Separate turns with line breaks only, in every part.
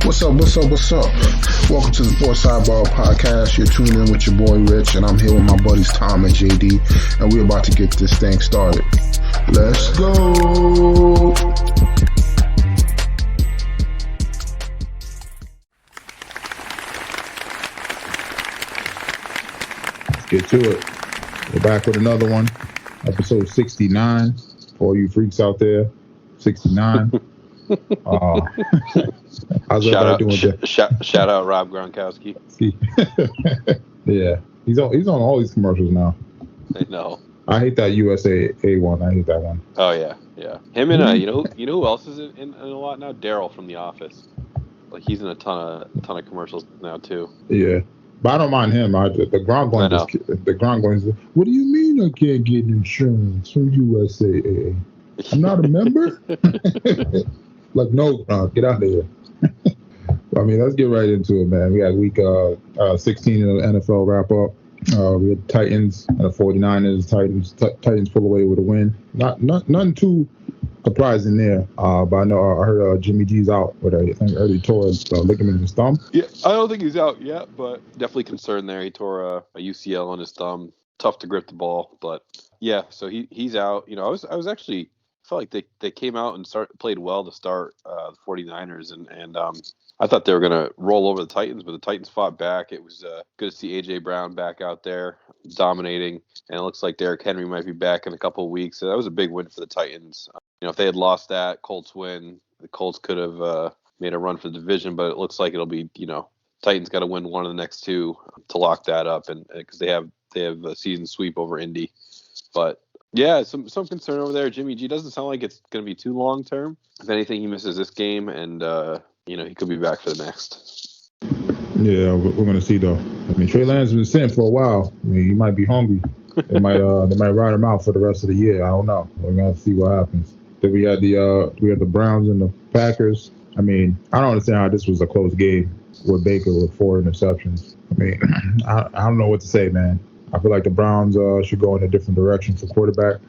What's up? Welcome to the Sports Sidebar Podcast. You're tuning in with your boy Rich, and I'm here with my buddies Tom and JD, and we're about to get this thing started. Let's go!
Let's get to it. We're back with another one. Episode 69. For all you freaks out there, 69. How's everybody doing today?
Shout out Rob Gronkowski.
Yeah, he's on all these commercials now.
I know.
I hate that USA one. I hate that one.
Oh yeah. Him and you know who else is in a lot now? Daryl from The Office. Like he's in a ton of commercials now too.
Yeah, but I don't mind him. The Gronk one. The Gronk one is. What do you mean I can't get insurance from USAA? I'm not a member. Like, no, get out of here. I mean, let's get right into it, man. We got week 16 of the NFL wrap up. We had Titans and the 49ers. Titans pull away with a win. Nothing too surprising there. But I heard Jimmy G's out with I think early tore his ligament in his thumb.
Yeah, I don't think he's out yet, but definitely concerned there. He tore a UCL on his thumb. Tough to grip the ball, but yeah. So he's out. You know, I was actually. Felt like they came out and played well to start the 49ers, and I thought they were going to roll over the Titans, but the Titans fought back. It was good to see A.J. Brown back out there dominating, and it looks like Derrick Henry might be back in a couple of weeks. So that was a big win for the Titans. If they had lost that Colts win, the Colts could have made a run for the division, but it looks like it'll be, Titans got to win one of the next two to lock that up, and because they have a season sweep over Indy, but. Yeah, some concern over there. Jimmy G doesn't sound like it's going to be too long term. If anything, he misses this game, and he could be back for the next.
Yeah, we're going to see though. I mean, Trey Lance has been sitting for a while. I mean, he might be hungry. They might ride him out for the rest of the year. I don't know. We're going to see what happens. Then we had the Browns and the Packers. I mean, I don't understand how this was a close game with Baker with 4 interceptions. I mean, I don't know what to say, man. I feel like the Browns should go in a different direction for quarterback.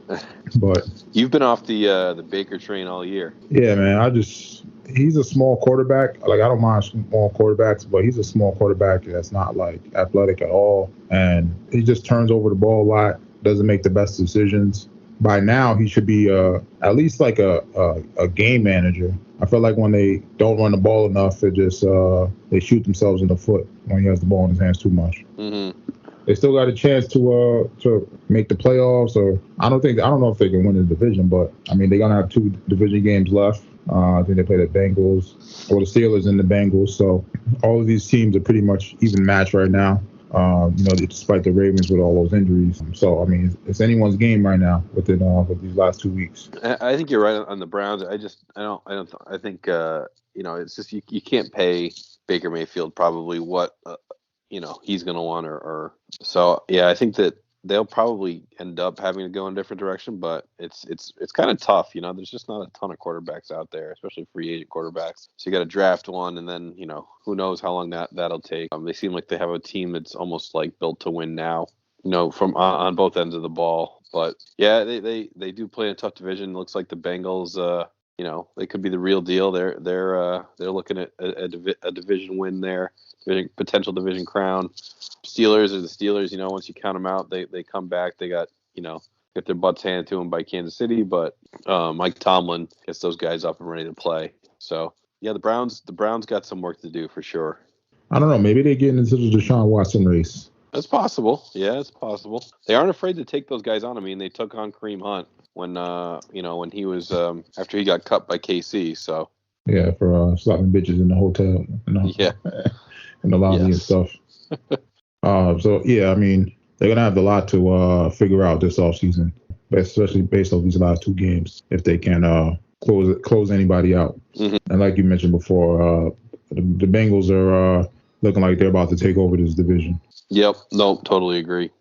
But
you've been off the Baker train all year.
Yeah, man. He's a small quarterback. Like, I don't mind small quarterbacks, but he's a small quarterback that's not like athletic at all, and he just turns over the ball a lot. Doesn't make the best decisions. By now, he should be at least like a game manager. I feel like when they don't run the ball enough, they shoot themselves in the foot when he has the ball in his hands too much. Mm-hmm. They still got a chance to make the playoffs, or I don't know if they can win the division, but I mean they're gonna have 2 division games left. I think they play the Bengals or the Steelers and the Bengals. So all of these teams are pretty much even matched right now. Despite the Ravens with all those injuries. So I mean, it's anyone's game right now with these last 2 weeks.
I think you're right on the Browns. I think it's just you can't pay Baker Mayfield probably what. He's going to want or so. Yeah, I think that they'll probably end up having to go in a different direction, but it's kind of tough. There's just not a ton of quarterbacks out there, especially free agent quarterbacks. So you got to draft one, and then, who knows how long that'll take. They seem like they have a team that's almost like built to win now, from on both ends of the ball. But yeah, they do play in a tough division. It looks like the Bengals, they could be the real deal. They're looking at a division win there. Potential division crown. Steelers are the Steelers. Once you count them out, they come back. They got get their butts handed to them by Kansas City, but Mike Tomlin gets those guys up and ready to play. So yeah, the Browns got some work to do for sure.
I don't know. Maybe they're getting into the Deshaun Watson race.
That's possible. Yeah, it's possible. They aren't afraid to take those guys on. I mean, they took on Kareem Hunt when when he was after he got cut by KC. So
yeah, for slapping bitches in the hotel.
Yeah.
And the lobby and stuff. So yeah, I mean, they're gonna have a lot to figure out this offseason, especially based on these last 2 games, if they can close anybody out. Mm-hmm. And like you mentioned before, the Bengals are looking like they're about to take over this division.
Yep. No, totally agree.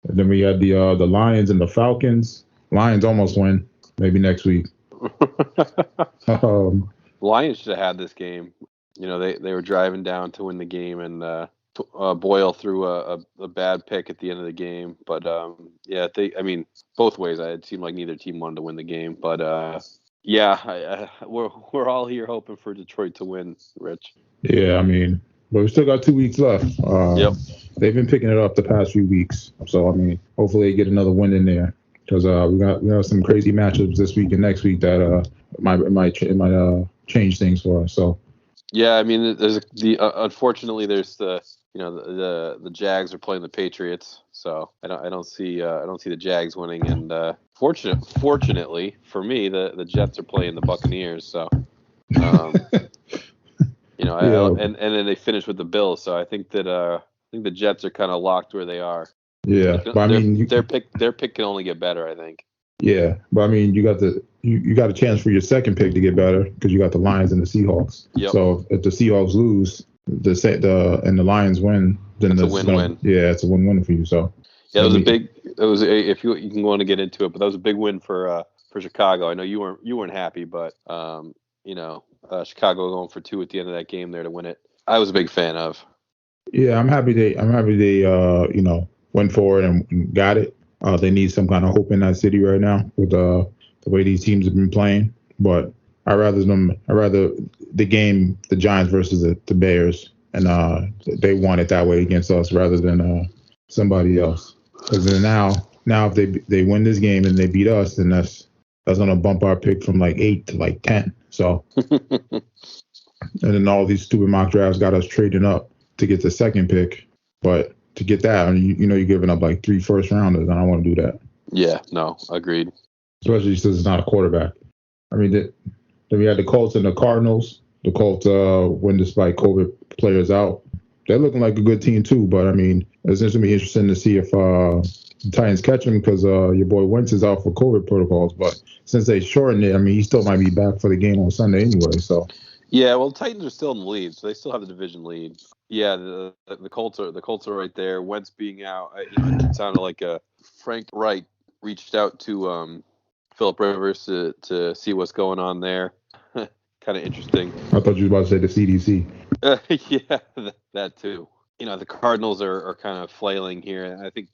And then we had the Lions and the Falcons. Lions almost win. Maybe next week.
Lions should have had this game. They were driving down to win the game, and Boyle threw a bad pick at the end of the game. But both ways. It seemed like neither team wanted to win the game. But Yeah, we're all here hoping for Detroit to win, Rich.
Yeah, I mean, but we still got 2 weeks left.
Yep.
They've been picking it up the past few weeks, so I mean, hopefully they get another win in there because we got some crazy matchups this week and next week that might change things for us. So.
Yeah, I mean, unfortunately there's the Jags are playing the Patriots, so I don't see the Jags winning, and fortunately for me, the Jets are playing the Buccaneers, so and then they finish with the Bills, so I think the Jets are kind of locked where they are.
Yeah, but I mean,
their pick can only get better, I think.
Yeah, but I mean, you got a chance for your second pick to get better because you got the Lions and the Seahawks.
Yep.
So if the Seahawks lose, and the Lions win, then
it's a win-win.
Yeah, it's a win-win for you. So
yeah, if you can go on to get into it, but that was a big win for Chicago. I know you weren't happy, but Chicago going for 2 at the end of that game there to win it. I was a big fan of.
Yeah, I'm happy they went forward and got it. They need some kind of hope in that city right now with the way these teams have been playing. But I rather the game, the Giants versus the Bears, and they won it that way against us rather than somebody else. Because then now if they win this game and they beat us, then that's gonna bump our pick from like 8 to like 10. So and then all these stupid mock drafts got us trading up to get the second pick, but to get that, I mean, you're giving up like 3 first rounders, and I don't want to do that.
Yeah, no, agreed.
Especially since it's not a quarterback. I mean, then we had the Colts and the Cardinals. The Colts win despite COVID players out. They're looking like a good team too, but I mean, it's going to be interesting to see if the Titans catch him because your boy Wentz is out for COVID protocols. But since they shortened it, I mean, he still might be back for the game on Sunday anyway. So.
Yeah, well, the Titans are still in the lead, so they still have the division lead. Yeah, the Colts are right there. Wentz being out, it sounded like Frank Reich reached out to Philip Rivers to see what's going on there. Kind of interesting.
I thought you were about to say the CDC.
Yeah, that too. The Cardinals are kind of flailing here. I think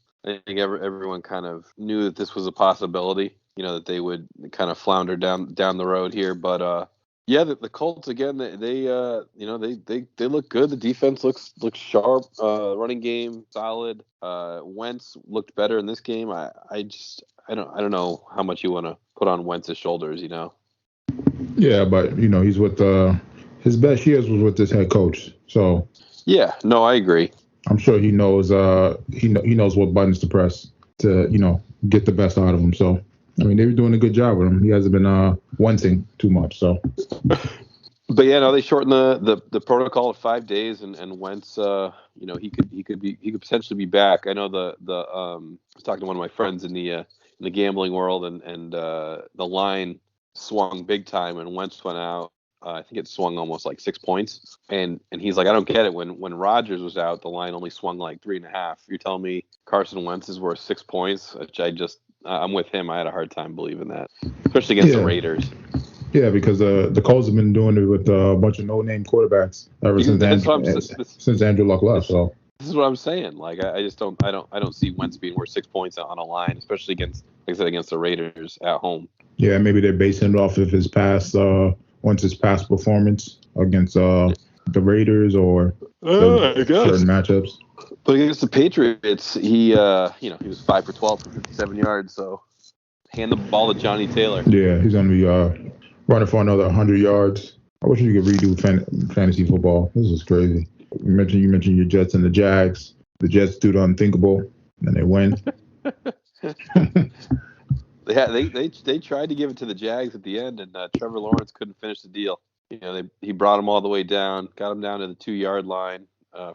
everyone kind of knew that this was a possibility. That they would kind of flounder down the road here, but. Yeah, the Colts again. They look good. The defense looks sharp. Running game solid. Wentz looked better in this game. I don't know how much you want to put on Wentz's shoulders.
Yeah, but he's with his best years was with this head coach. So
yeah, no, I agree.
I'm sure he knows he knows what buttons to press to get the best out of him. So. I mean, they were doing a good job with him. He hasn't been wenting too much, so.
But yeah, no, they shortened the protocol to 5 days, and Wentz, he could potentially be back. I know I was talking to one of my friends in the gambling world, and the line swung big time, and Wentz went out. I think it swung almost like 6 points, and he's like, I don't get it. When Rodgers was out, the line only swung like 3.5. You're telling me Carson Wentz is worth 6 points, which I'm with him. I had a hard time believing that, especially against the Raiders. Yeah,
because the Colts have been doing it with a bunch of no-name quarterbacks ever since Andrew Luck left. So
this is what I'm saying. Like I just don't see Wentz being worth 6 points on a line, especially against the Raiders at home.
Yeah, maybe they're basing it off of his past performance against the Raiders or certain matchups.
But against the Patriots, he was 5 for 12 for 57 yards. So hand the ball to Johnny Taylor.
Yeah, he's gonna be running for another 100 yards. I wish you could redo fantasy football. This is crazy. You mentioned your Jets and the Jags. The Jets do the unthinkable, and they win.
They tried to give it to the Jags at the end, and Trevor Lawrence couldn't finish the deal. He brought him all the way down, got him down to the 2-yard line,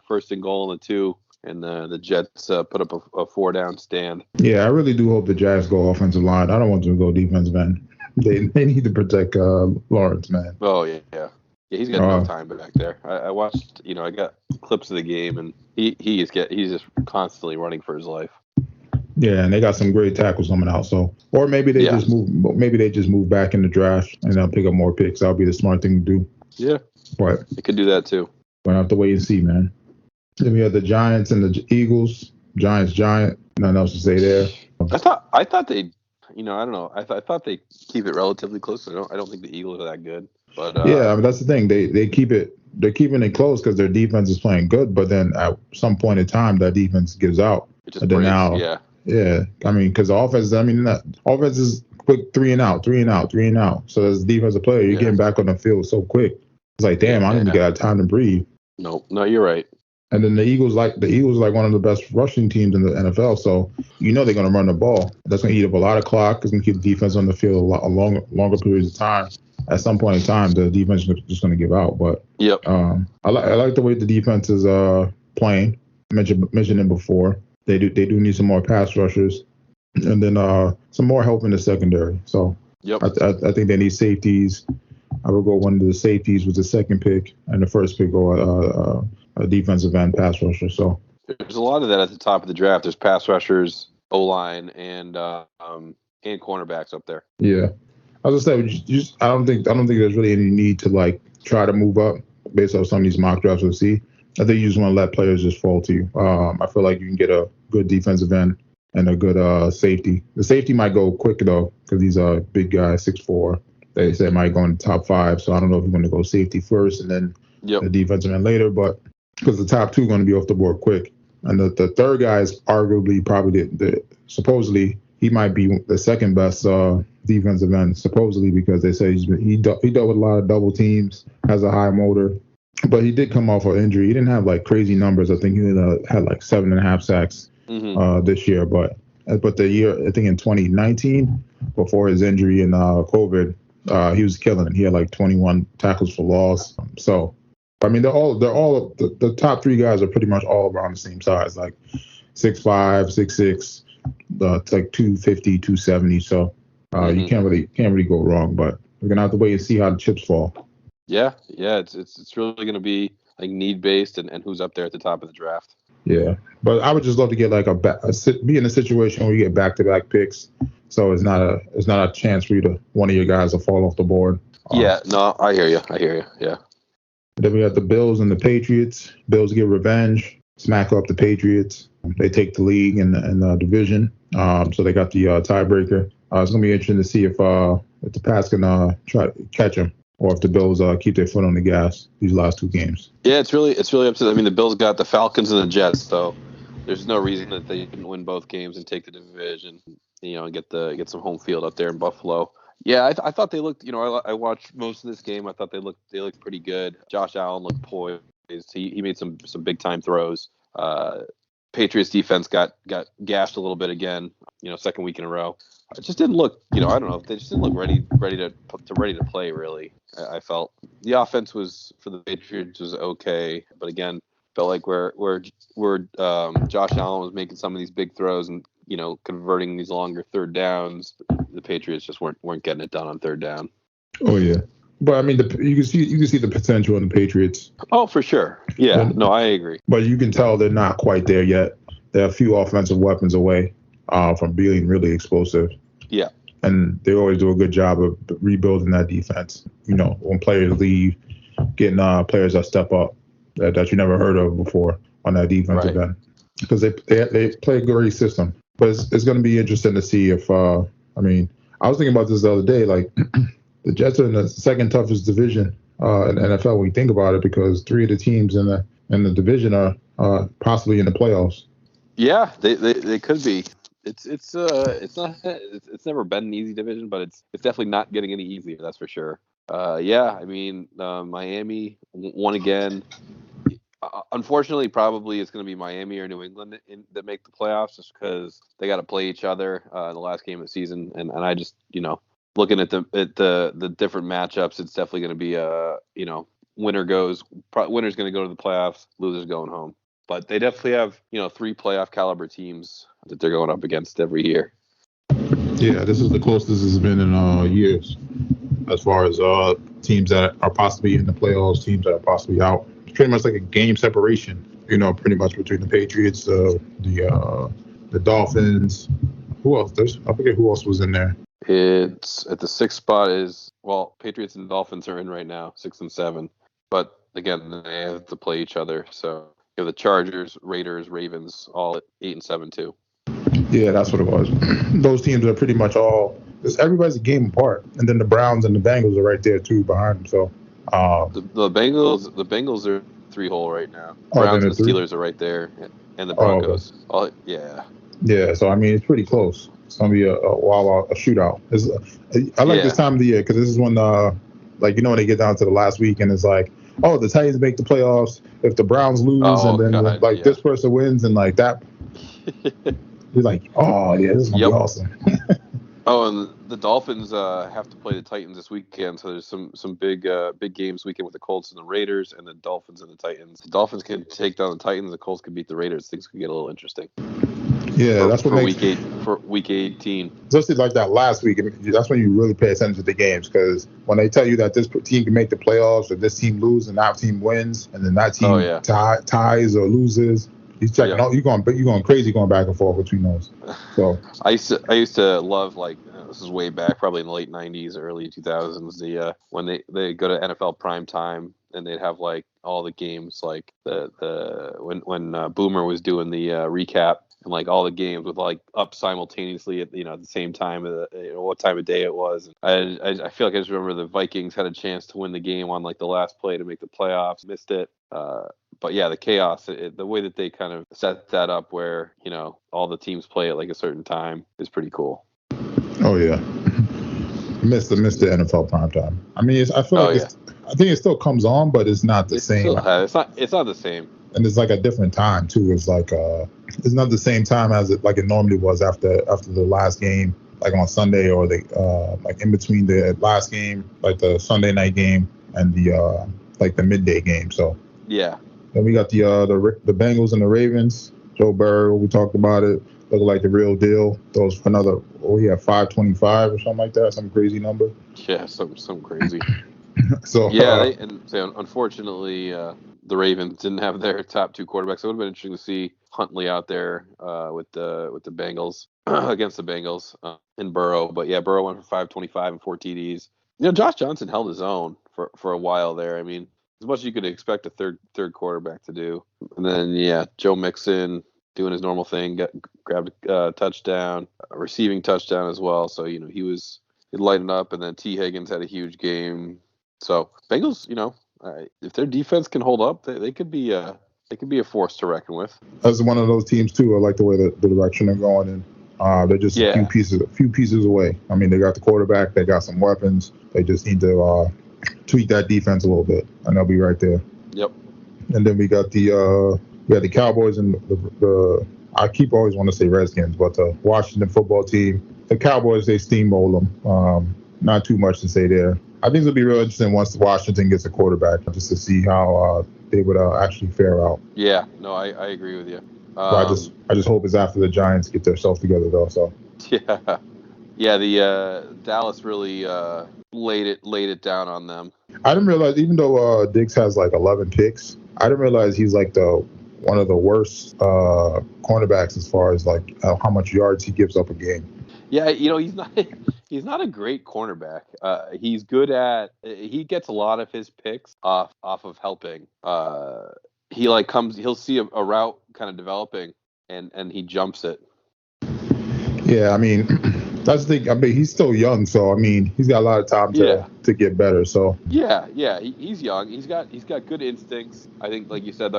first and goal in the 2. And the Jets put up a 4-down stand.
Yeah, I really do hope the Jags go offensive line. I don't want them to go defensive end. They need to protect Lawrence, man.
Oh yeah. He's got no time back there. I watched. I got clips of the game, and he's just constantly running for his life.
Yeah, and they got some great tackles coming out. So, or maybe they just move. Maybe they just move back in the draft and they'll pick up more picks. That'll be the smart thing to do.
Yeah,
but
they could do that too.
We'll have to wait and see, man. Then we have the Giants and the Eagles. Giant. Nothing else to say there.
I thought they I don't know. I thought they keep it relatively close. I don't think the Eagles are that good. But
Yeah, I mean, that's the thing. They're keeping it close because their defense is playing good, but then at some point in time, that defense gives out.
it just
And then
breaks.
now, yeah, I mean, because the offense, offense is quick 3-and-out, 3-and-out, 3-and-out. So as a defensive player, you're getting back on the field so quick. It's like, damn, I don't even got time to breathe.
No, you're right.
And then the Eagles are like one of the best rushing teams in the NFL. So they're going to run the ball. That's going to eat up a lot of clock. It's going to keep the defense on the field a longer periods of time. At some point in time, the defense is just going to give out. But I like the way the defense is playing. I mentioned it before. They do need some more pass rushers, and then some more help in the secondary. So I think they need safeties. I would go one of the safeties with the second pick, and the first pick go a defensive end pass rusher. So
there's a lot of that at the top of the draft. There's pass rushers, O-line, and cornerbacks up there.
Yeah. As I said, I don't think there's really any need to like try to move up based on some of these mock drafts we'll see. I think you just want to let players just fall to you. I feel like you can get a good defensive end and a good safety. The safety might go quick though because he's a big guy, 6'4". They say might go in the top 5. So I don't know if you're going to go safety first and then the defensive end later, but because the top 2 are going to be off the board quick. And the third guy is arguably probably supposedly he might be the second best defensive end, supposedly, because they say he dealt with a lot of double teams, has a high motor, but he did come off an injury. He didn't have like crazy numbers. I think he had like 7.5 sacks this year, but the year I think in 2019 before his injury and COVID, he was killing it. He had like 21 tackles for loss. So I mean, they're all the top 3 guys are pretty much all around the same size, like 6'5", 6'6". It's like 250, 270. So you can't really go wrong. But we're gonna have to wait and see how the chips fall.
Yeah. It's really gonna be like need based and who's up there at the top of the draft.
Yeah, but I would just love to get like be in a situation where you get back-to-back picks, so it's not a chance for one of your guys to fall off the board.
Yeah, no, I hear you. Yeah.
Then we have the Bills and the Patriots. Bills get revenge, smack up the Patriots. They take the league and the division, so they got the tiebreaker. It's gonna be interesting to see if the Pats can try to catch them, or if the Bills keep their foot on the gas these last 2 games.
Yeah, it's really up to them. I mean, the Bills got the Falcons and the Jets, so there's no reason that they can win both games and take the division, and get some home field up there in Buffalo. Yeah, I thought they looked. I watched most of this game. I thought they looked pretty good. Josh Allen looked poised. He made some big time throws. Patriots defense got gashed a little bit again. Second week in a row. It just didn't look. I don't know. They just didn't look ready to play. Really, I felt the offense was for the Patriots was okay, but again, felt like where Josh Allen was making some of these big throws and converting these longer third downs, the Patriots just weren't getting it done on third down.
Oh yeah, but I mean, you can see the potential in the Patriots.
Oh, for sure. Yeah, no, I agree.
But you can tell they're not quite there yet. They're a few offensive weapons away from being really explosive.
Yeah.
And they always do a good job of rebuilding that defense. When players leave, getting players that step up that you never heard of before on that defensive end, because they play a great system. But it's going to be interesting to see if I was thinking about this the other day. Like the Jets are in the second toughest division in the NFL when you think about it, because 3 of the teams in the division are possibly in the playoffs.
Yeah, they could be. It's never been an easy division, but it's definitely not getting any easier. That's for sure. Miami won again. Unfortunately, probably it's going to be Miami or New England that make the playoffs, just because they got to play each other in the last game of the season. And I just looking at the different matchups, it's definitely going to be winner's going to go to the playoffs, loser's going home. But they definitely have 3 playoff caliber teams that they're going up against every year.
Yeah, this is the closest it's been in years, as far as teams that are possibly in the playoffs, teams that are possibly out. It's pretty much like a game separation, pretty much between the Patriots, the Dolphins. Who else? I forget who else was in there.
It's at the 6th spot Patriots and Dolphins are in right now, 6 and 7. But again, they have to play each other. So you have the Chargers, Raiders, Ravens, all at 8 and 7 too.
Yeah, that's what it was. Those teams are pretty much all. Everybody's a game apart, and then the Browns and the Bengals are right there too behind them. So,
the Bengals are 3-hole right now.
then
Browns and
the
the
three.
Steelers are right there, and the
Oh, okay.
Broncos. Yeah.
Yeah, so I mean, it's pretty close. It's gonna be a shootout. I like this time of the year because this is when, like, when they get down to the last week and it's like, oh, the Titans make the playoffs if the Browns lose, and then this person wins, and like that, you're like, oh yeah, this is gonna be awesome.
Oh, and the Dolphins have to play the Titans this weekend, so there's some big games weekend with the Colts and the Raiders, and the Dolphins and the Titans. The Dolphins can take down the Titans, the Colts can beat the Raiders. Things could get a little interesting.
Yeah, that's what makes
week 18.
Especially like that last week, that's when you really pay attention to the games, because when they tell you that this team can make the playoffs, or this team loses and that team wins, and then that team ties or loses, he's checking. Oh, you're going crazy going back and forth between those. So
I used to love, like, this is way back, probably in the late 90s, early 2000s. When they go to NFL prime time and they'd have like all the games, like when Boomer was doing the recap. And like all the games with like up simultaneously at the same time, what time of day it was. And I feel like I just remember the Vikings had a chance to win the game on like the last play to make the playoffs, missed it. But yeah, the chaos, the way that they kind of set that up, where all the teams play at like a certain time, is pretty cool.
Oh yeah, missed the NFL primetime. I mean, I feel like I think it still comes on, but it's not the same.
It's not the same.
And it's like a different time too. It's like it's not the same time as it normally was after the last game, like on Sunday, or the like in between the last game, like the Sunday night game and the like the midday game. So
yeah.
Then we got the Bengals and the Ravens. Joe Burrow, we talked about it. Looked like the real deal. Those for another 525 or something like that, some crazy number.
Yeah, some crazy.
So
yeah, unfortunately, the Ravens didn't have their top two quarterbacks. It would have been interesting to see Huntley out there with the Bengals against the Bengals and Burrow. But yeah, Burrow went for 525 and 4 TDs. Josh Johnson held his own for a while there. I mean, as much as you could expect a third quarterback to do. And then Joe Mixon doing his normal thing, grabbed a touchdown, a receiving touchdown as well. So he lightened up, and then T. Higgins had a huge game. So Bengals, if their defense can hold up, they could be a force to reckon with.
That's one of those teams too. I like the way the direction they're going in. They're just a few pieces away. I mean, they got the quarterback, they got some weapons. They just need to tweak that defense a little bit, and they'll be right there.
Yep.
And then we got the Cowboys and the I keep always want to say Redskins, but the Washington football team. The Cowboys, they steamroll them. Not too much to say there. I think it'll be real interesting once Washington gets a quarterback, just to see how they would actually fare out.
Yeah, no, I agree with you.
I just hope it's after the Giants get themselves together, though. So
yeah, the Dallas really laid it down on them.
I didn't realize, even though Diggs has like 11 picks, I didn't realize he's like one of the worst cornerbacks as far as like how much yards he gives up a game.
Yeah, he's not a great cornerback. He's good he gets a lot of his picks off of helping. He'll see a route kind of developing and he jumps it.
Yeah, I mean, that's the thing. I mean, he's still young, so I mean, he's got a lot of time to get better. So
yeah, he's young. He's got good instincts. I think, like you said,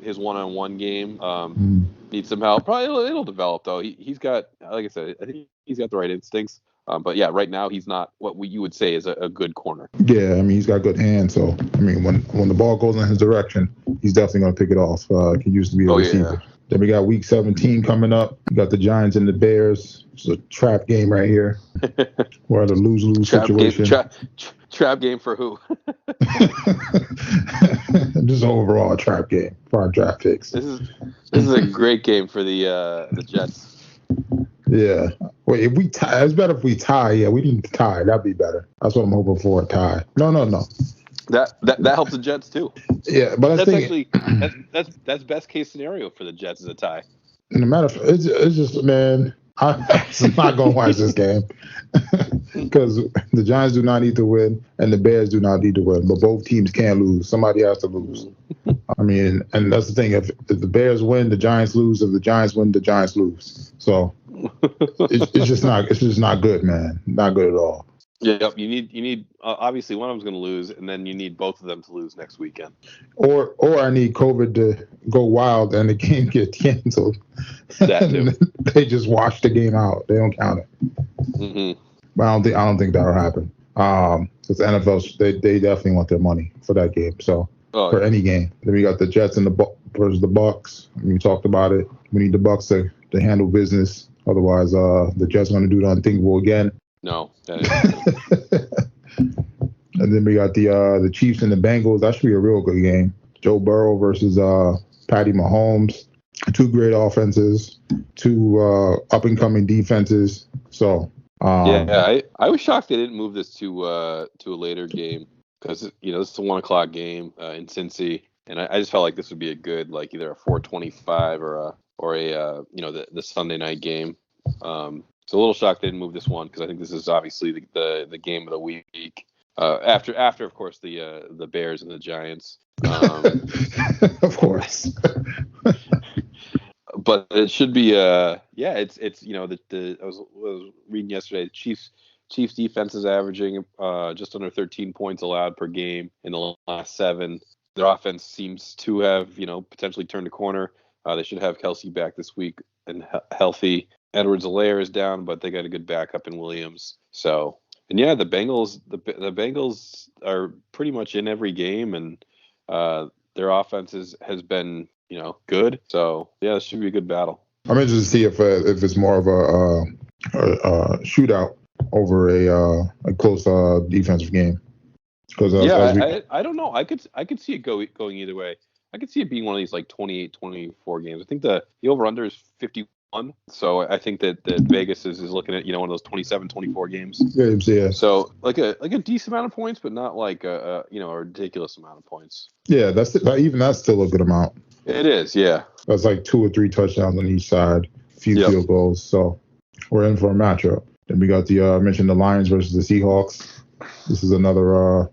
his one-on-one game needs some help. Probably it'll develop though. He's got, like I said, I think he's got the right instincts. But yeah, right now he's not what you would say is a good corner.
Yeah, I mean, he's got good hands. So I mean, when the ball goes in his direction, he's definitely going to pick it off. He used to be a receiver. Yeah. Then we got Week 17 coming up. We got the Giants and the Bears. It's a trap game right here. We're at a lose-lose situation.
Trap game for who?
Just overall a trap game for our draft picks.
This is a great game for the Jets.
Yeah. Wait, if we tie, it's better if we tie. Yeah, we need to tie. That'd be better. That's what I'm hoping for, a tie. No.
That helps the Jets too.
Yeah, but
that's best case scenario for the Jets is a tie.
No matter, it's just, man, I'm not going to watch this game because the Giants do not need to win and the Bears do not need to win. But both teams can lose. Somebody has to lose. I mean, and that's the thing. If the Bears win, the Giants lose. If the Giants win, the Giants lose. So it's just not good, man. Not good at all.
Yep, you need obviously one of them's going to lose, and then you need both of them to lose next weekend.
Or I need COVID to go wild and the game get canceled.
That too.
They just wash the game out. They don't count it.
Mm-hmm.
But I don't think that'll happen. Because the NFL, they definitely want their money for that game. So for any game, then we got the Jets and versus the Bucks. We talked about it. We need the Bucks to handle business. Otherwise, the Jets are going to do the unthinkable again.
No.
And then we got the Chiefs and the Bengals. That should be a real good game. Joe Burrow versus Patty Mahomes. Two great offenses, two up-and-coming defenses. So
I was shocked they didn't move this to a later game because this is a 1:00 game in Cincy, and I just felt like this would be a good either a 4:25 or a the Sunday night game. So a little shocked they didn't move this one because I think this is obviously the game of the week. After of course the Bears and the Giants.
Of course.
But it should be it's I was reading yesterday, the Chiefs defense is averaging just under 13 points allowed per game in the last 7. Their offense seems to have potentially turned a corner. They should have Kelsey back this week and healthy. Edwards-Helaire is down, but they got a good backup in Williams. So, and the Bengals are pretty much in every game, and their offense has been good. So this should be a good battle.
I'm interested to see if it's more of a shootout over a close defensive game. Because
I don't know. I could see it going either way. I could see it being one of these 28-24 games. I think the over-under is 51. So I think that Vegas is looking at one of those 27-24 games.
Yeah.
So like a decent amount of points, but not a ridiculous amount of points.
Yeah, that's still a good amount.
It is, yeah.
That's 2 or 3 touchdowns on each side, a few field goals. So we're in for a matchup. Then we got I mentioned the Lions versus the Seahawks. This is another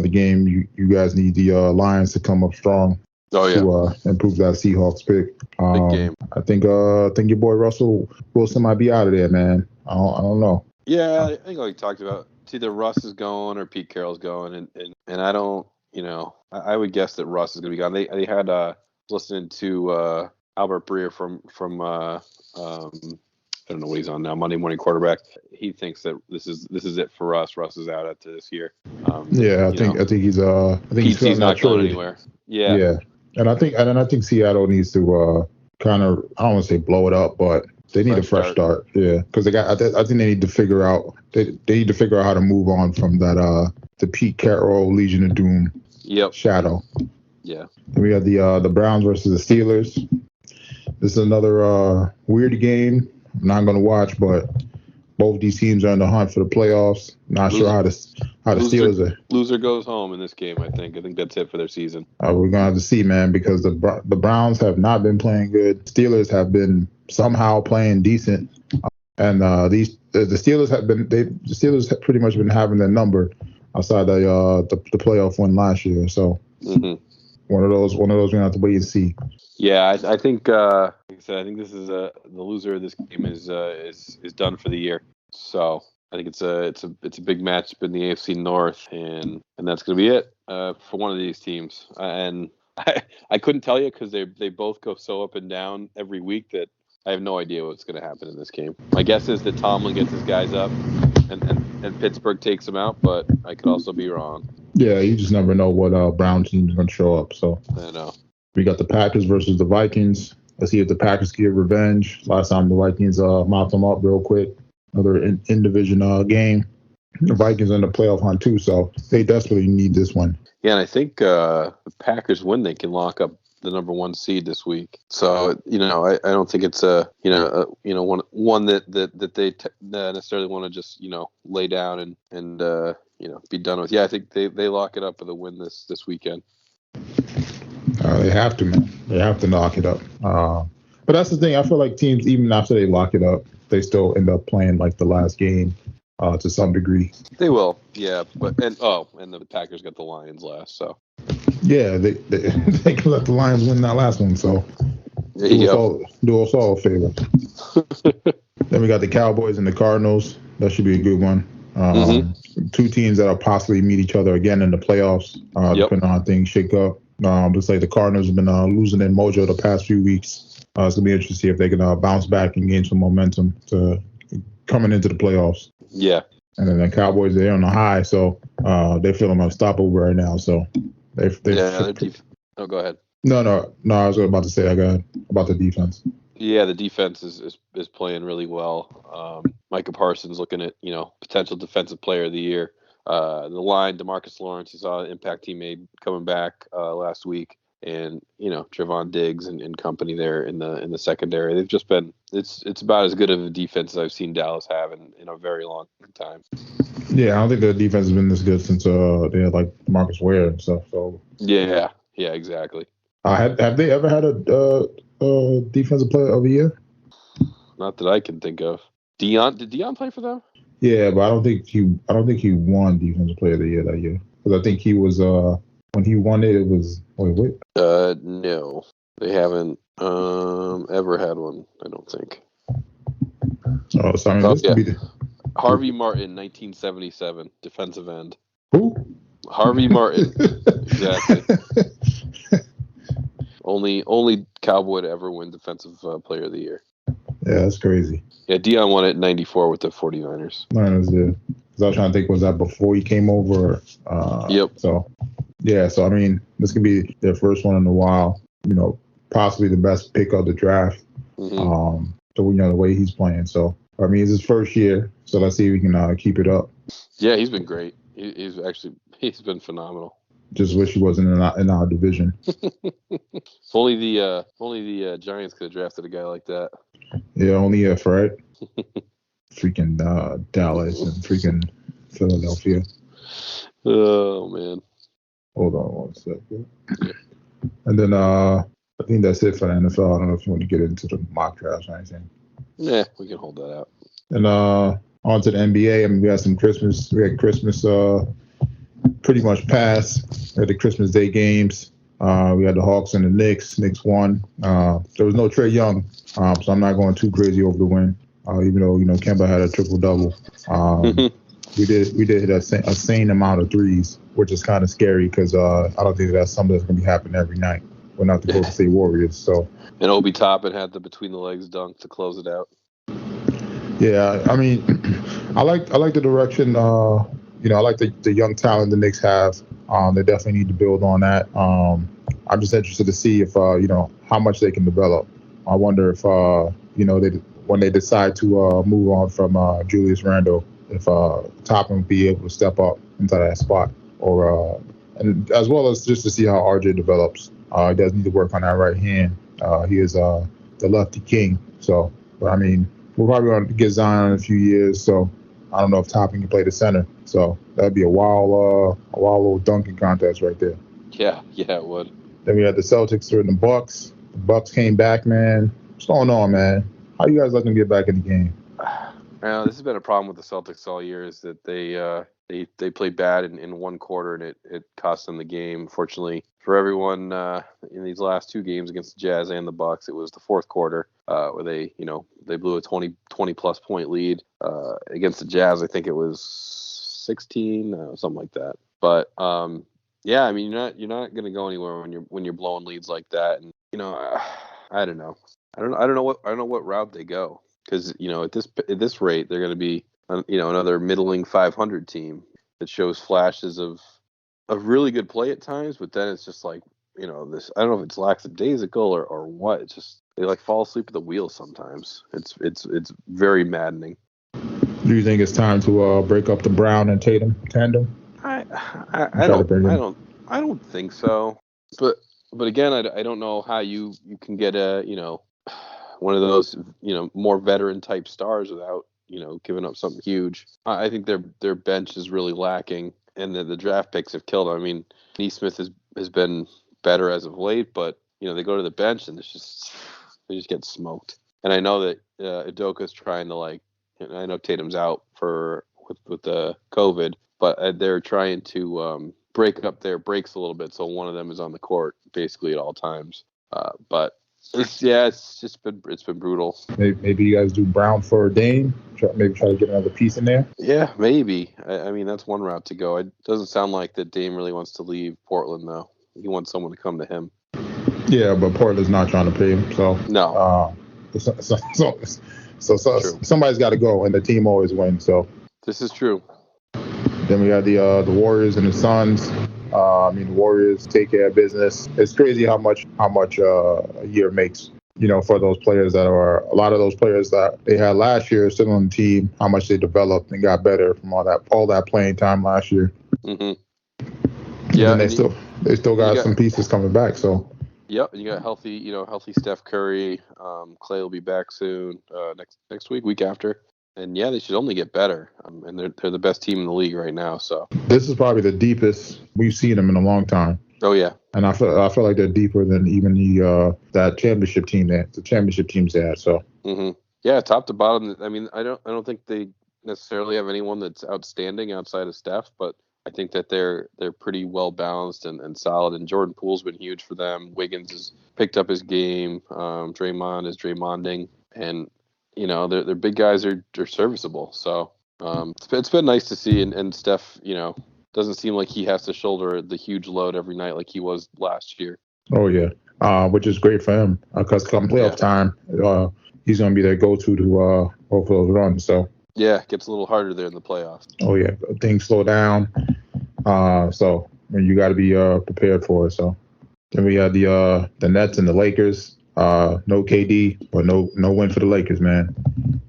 game. You guys need the Lions to come up strong.
Oh yeah.
To improve that Seahawks pick.
Big game.
I think your boy Russell Wilson might be out of there, man. I don't know.
Yeah, I think like we talked about, it's either Russ is going or Pete Carroll's going, and I don't, I would guess that Russ is going to be gone. They had listening to Albert Breer from I don't know what he's on now, Monday Morning Quarterback. He thinks that this is it for Russ. Russ is out after this year.
I think he's
not going anywhere. Yeah.
And I think Seattle needs to kind of, I don't want to say blow it up, but they need a fresh start. Yeah, because I think they need to figure out how to move on from that the Pete Carroll Legion of Doom shadow.
Yeah.
And we got the Browns versus the Steelers. This is another weird game. I'm not going to watch, but both these teams are in the hunt for the playoffs. Not sure how the Steelers are.
Loser goes home in this game, I think. I think that's it for their season.
We're going to have to see, man, because the Browns have not been playing good. Steelers have been somehow playing decent. And the Steelers have pretty much been having their number outside the playoff win last year. So one of those we're going to have to wait and see.
Yeah, I think like I said, I think this is the loser of this game is done for the year. So I think it's a big matchup in the AFC North, and that's going to be it for one of these teams. And I couldn't tell you because they both go so up and down every week that I have no idea what's going to happen in this game. My guess is that Tomlin gets his guys up and Pittsburgh takes them out, but I could also be wrong.
Yeah, you just never know what Brown team's going to show up. So
I know.
We got the Packers versus the Vikings. Let's see if the Packers get revenge. Last time the Vikings mopped them up real quick. Another in-division game. The Vikings are in the playoff hunt too, so they desperately need this one.
Yeah, and I think the Packers win, they can lock up the number 1 seed this week. So I don't think it's one that they necessarily want to just lay down and be done with. Yeah, I think they lock it up with a win this weekend.
They have to, man. They have to knock it up. But that's the thing. I feel like teams, even after they lock it up, they still end up playing like the last game to some degree.
They will, yeah. And the Packers got the Lions last, so
Yeah, they they can let the Lions win that last one. So do us all a favor. Then we got the Cowboys and the Cardinals. That should be a good one. Two teams that'll possibly meet each other again in the playoffs, depending on how things shake up. Looks like the Cardinals have been losing their mojo the past few weeks. It's gonna be interesting to see if they can bounce back and gain some momentum to coming into the playoffs.
Yeah.
And then the Cowboys, they're on the high, so they're feeling unstoppable right now. So
go ahead.
No. I was about to say about the defense.
Yeah, the defense is playing really well. Micah Parsons looking at potential defensive player of the year. The line, DeMarcus Lawrence, you saw the impact he made coming back last week, and Trevon Diggs and company there in the secondary. They've just been it's about as good of a defense as I've seen Dallas have in a very long time.
Yeah, I don't think the defense has been this good since they had like Marcus Ware and stuff. So
yeah, exactly.
Have they ever had a defensive player of the year?
Not that I can think of. Did Dion play for them?
Yeah, but I don't think he won defensive player of the year that year, because I think he was when he won it was wait.
No, they haven't ever had one. I don't think.
Oh, so I mean, this could be
Harvey Martin, 1977, defensive end.
Who?
Harvey Martin. Exactly. Only Cowboy to ever win defensive player of the year.
Yeah, that's crazy.
Yeah, Dion won it in 94 with the 49ers.
Because I was trying to think, was that before he came over?
Yep.
So, yeah. So, I mean, this could be their first one in a while. Possibly the best pick of the draft.
Mm-hmm.
The way he's playing. So, I mean, it's his first year. So let's see if we can keep it up.
Yeah, he's been great. He's been phenomenal.
Just wish he wasn't in our division.
If only the Giants could have drafted a guy like that.
Yeah, only Fred. Freaking Dallas and freaking Philadelphia.
Oh man.
Hold on one second. And then I think that's it for the NFL. I don't know if you want to get into the mock drafts or anything.
Yeah, we can hold that out.
And on to the NBA. I mean, we had Christmas pretty much passed. We had the Christmas Day games. We had the Hawks and the Knicks. Knicks won. There was no Trae Young, so I'm not going too crazy over the win. Even though Kemba had a triple double, we did hit a sane amount of threes, which is kind of scary because I don't think that's something that's going to be happening every night. We're not the Golden State Warriors, so.
And Obi Toppin had the between the legs dunk to close it out.
Yeah, I mean, I like the direction. I like the young talent the Knicks have. They definitely need to build on that. I'm just interested to see if how much they can develop. I wonder if when they decide to move on from Julius Randle, if Toppin will be able to step up into that spot, or and as well as just to see how RJ develops. He does need to work on that right hand. He is the lefty king. So, but I mean, we're probably going to get Zion in a few years. So I don't know if Toppin can play the center. So that'd be a wild little dunking contest right there.
Yeah, it would.
Then we had the Celtics and the Bucks. The Bucks came back, man. What's going on, man? How you guys looking to get back in the game?
This has been a problem with the Celtics all year, is that they played bad in one quarter and it cost them the game. Fortunately for everyone, in these last two games against the Jazz and the Bucks, it was the fourth quarter where they blew a 20 plus point lead. Against the Jazz, I think it was 16, something like that. But yeah, I mean, you're not going to go anywhere when you're blowing leads like that. And I don't know. I don't know what route they go, because at this rate they're going to be another middling 500 team that shows flashes of really good play at times, but then it's just like this. I don't know if it's lackadaisical or what. It's just they like fall asleep at the wheel sometimes. It's very maddening.
Do you think it's time to break up the Brown and Tatum tandem?
I don't think so. But again, I don't know how you can get one of those more veteran type stars without giving up something huge. I think their bench is really lacking, and the draft picks have killed them. I mean, Nesmith has been better as of late, but they go to the bench and it's just They just get smoked. And I know that Udoka's trying to I know Tatum's out with the COVID, but they're trying to break up their breaks a little bit, so one of them is on the court basically at all times. But it's been brutal.
Maybe you guys do Brown for Dame. Maybe try to get another piece in there.
Yeah, maybe. I mean, that's one route to go. It doesn't sound like that Dame really wants to leave Portland, though. He wants someone to come to him.
Yeah, but Portland's not trying to pay him, so
no.
So somebody's got to go, and the team always wins. So
this is true.
Then we got the Warriors and the Suns. The Warriors take care of business. It's crazy how much a year makes. For those players a lot of those players that they had last year still on the team, how much they developed and got better from all that playing time last year.
Mm-hmm. Yeah,
and they still got some pieces coming back. So.
Yep, and you got healthy Steph Curry. Clay will be back soon. Next week after. And yeah, they should only get better. And they're the best team in the league right now. So
this is probably the deepest we've seen them in a long time.
Oh yeah.
And I feel like they're deeper than even that championship team the championship teams they had. So.
Mm-hmm. Yeah, top to bottom. I mean, I don't think they necessarily have anyone that's outstanding outside of Steph, but I think that they're pretty well balanced and solid. And Jordan Poole's been huge for them. Wiggins has picked up his game. Draymond is Draymonding, and their big guys are serviceable. So it's been nice to see. And Steph, doesn't seem like he has to shoulder the huge load every night like he was last year.
Oh yeah, which is great for him because come playoff time, he's gonna be their go-to to go for those runs. So.
Yeah, it gets a little harder there in the playoffs.
Oh yeah, things slow down. So you got to be prepared for it. So then we had the Nets and the Lakers. No KD, but no win for the Lakers, man.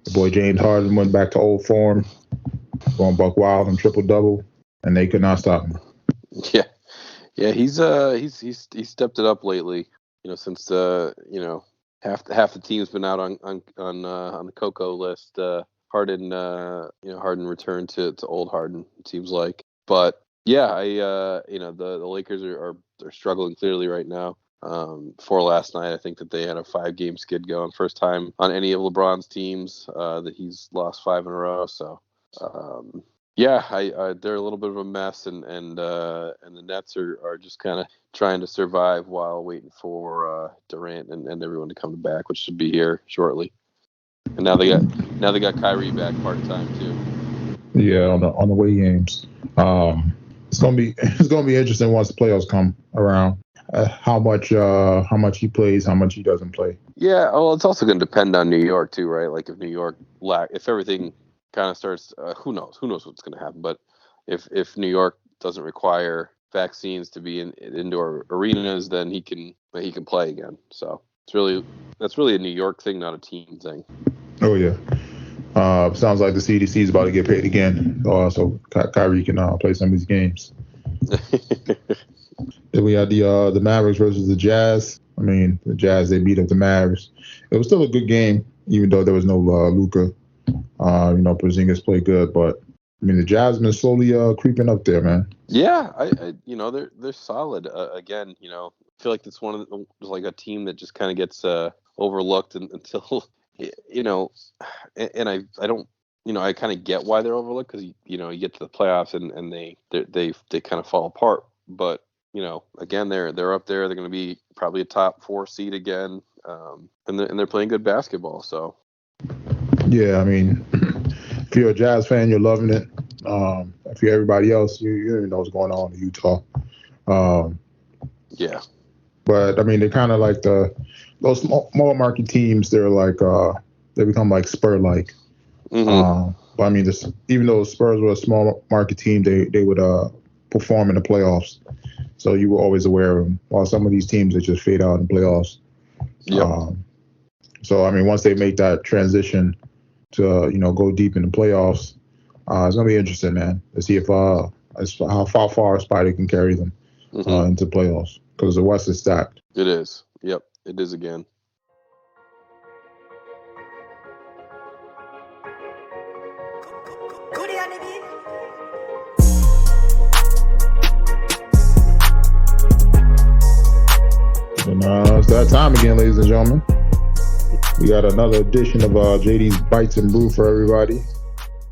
The boy James Harden went back to old form, going buck wild and triple double, and they could not stop him.
Yeah, he's stepped it up lately. Since half the team's been out on the Coco list. Harden returned to old Harden, it seems like. But yeah, the Lakers are struggling clearly right now. For last night, I think that they had a 5-game skid going. First time on any of LeBron's teams that he's lost 5 in a row. So they're a little bit of a mess, and the Nets are just kind of trying to survive while waiting for Durant and everyone to come back, which should be here shortly. And now they got Kyrie back part time too.
Yeah, on the away games. It's gonna be interesting once the playoffs come around. How much he plays, how much he doesn't play.
Yeah, well, it's also going to depend on New York too, right? Like if New York if everything kind of starts, who knows what's going to happen. But if New York doesn't require vaccines to be in indoor arenas, then he can play again. So that's really a New York thing, not a team thing.
Oh yeah. Sounds like the CDC is about to get paid again, so Kyrie can play some of these games. Then we had the Mavericks versus the Jazz. I mean, the Jazz, they beat up the Mavericks. It was still a good game, even though there was no Luka. Porzingis played good, but I mean, the Jazz have been slowly creeping up there, man.
Yeah, they're solid. Again, I feel like it's like a team that just kind of gets overlooked until and I don't. I kind of get why they're overlooked because you get to the playoffs and they kind of fall apart. But again, they're up there. They're going to be probably a top 4 seed again, and they're playing good basketball. So
yeah, I mean, if you're a Jazz fan, you're loving it. If you're everybody else, you know what's going on in Utah.
Yeah,
but I mean, they're kind of like those small market teams. They're like they become like Spur-like.
Mm-hmm.
But I mean, even though Spurs were a small market team, they would perform in the playoffs. So you were always aware of them. While some of these teams that just fade out in playoffs.
Yep.
So I mean, once they make that transition to go deep in the playoffs, it's gonna be interesting, man, to see how far Spider can carry them into playoffs, because the West is stacked.
It is. Yep, it is again.
And it's that time again, ladies and gentlemen. We got another edition of JD's Bites and Brew for everybody.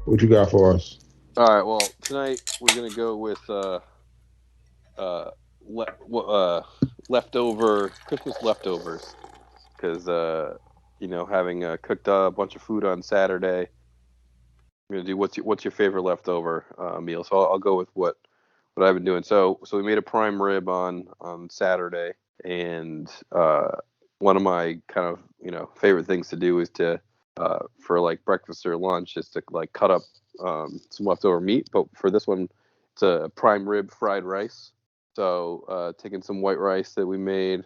What you got for us?
All right. Well, tonight we're gonna go with leftover Christmas leftovers because having cooked a bunch of food on Saturday. I'm gonna do what's your favorite leftover meal. So I'll go with what I've been doing. So we made a prime rib on Saturday, and one of my kind of favorite things to do is to for like breakfast or lunch is to like cut up some leftover meat. But for this one, it's a prime rib fried rice. So taking some white rice that we made,